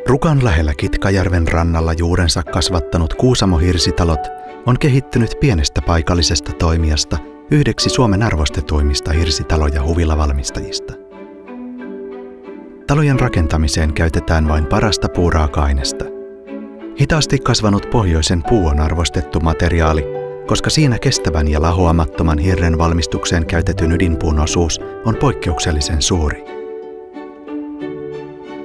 Rukan lähellä Kitkajärven rannalla juurensa kasvattanut Kuusamo Hirsitalot on kehittynyt pienestä paikallisesta toimijasta yhdeksi Suomen arvostetuimmista hirsitalo- ja huvilavalmistajista. Talojen rakentamiseen käytetään vain parasta puuraaka-ainesta. Hitaasti kasvanut pohjoisen puu on arvostettu materiaali, koska siinä kestävän ja lahoamattoman hirren valmistukseen käytetyn ydinpuun osuus on poikkeuksellisen suuri.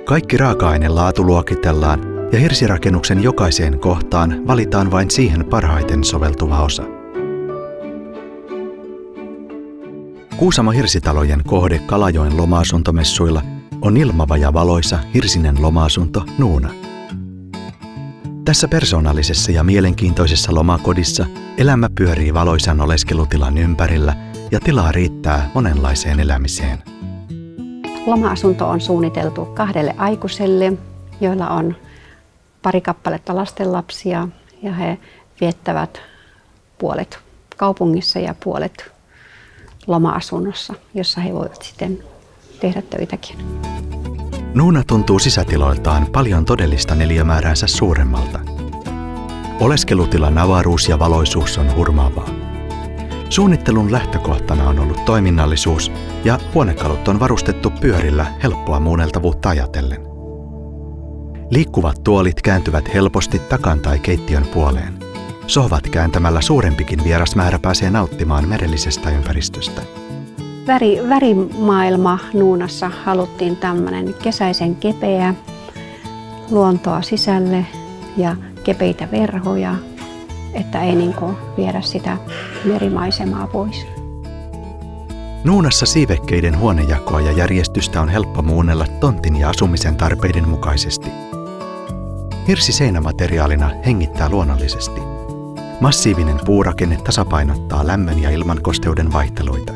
Kaikki raaka-aine laatu luokitellaan ja hirsirakennuksen jokaiseen kohtaan valitaan vain siihen parhaiten soveltuva osa. Kuusamo Hirsitalojen kohde Kalajoen loma-asuntomessuilla on ilmava ja valoisa hirsinen loma-asunto Nuuna. Tässä persoonallisessa ja mielenkiintoisessa lomakodissa elämä pyörii valoisan oleskelutilan ympärillä ja tilaa riittää monenlaiseen elämiseen. Loma-asunto on suunniteltu 2 aikuiselle, joilla on pari kappaletta lastenlapsia ja he viettävät puolet kaupungissa ja puolet loma-asunnossa, jossa he voivat sitten tehdä töitäkin. Nuuna tuntuu sisätiloiltaan paljon todellista neliömääräänsä suuremmalta. Oleskelutilan avaruus ja valoisuus on hurmaavaa. Suunnittelun lähtökohtana on ollut toiminnallisuus ja huonekalut on varustettu pyörillä helppoa muunneltavuutta ajatellen. Liikkuvat tuolit kääntyvät helposti takan tai keittiön puoleen. Sohvat kääntämällä suurempikin vierasmäärä pääsee nauttimaan merellisestä ympäristöstä. Värimaailma Nuunassa haluttiin tämmöinen kesäisen kepeä, luontoa sisälle ja kepeitä verhoja, että ei viedä sitä merimaisemaa pois. Nuunassa siivekkeiden huonejakoa ja järjestystä on helppo muunnella tontin ja asumisen tarpeiden mukaisesti. Hirsi seinämateriaalina hengittää luonnollisesti. Massiivinen puurakenne tasapainottaa lämmön ja ilmankosteuden vaihteluita.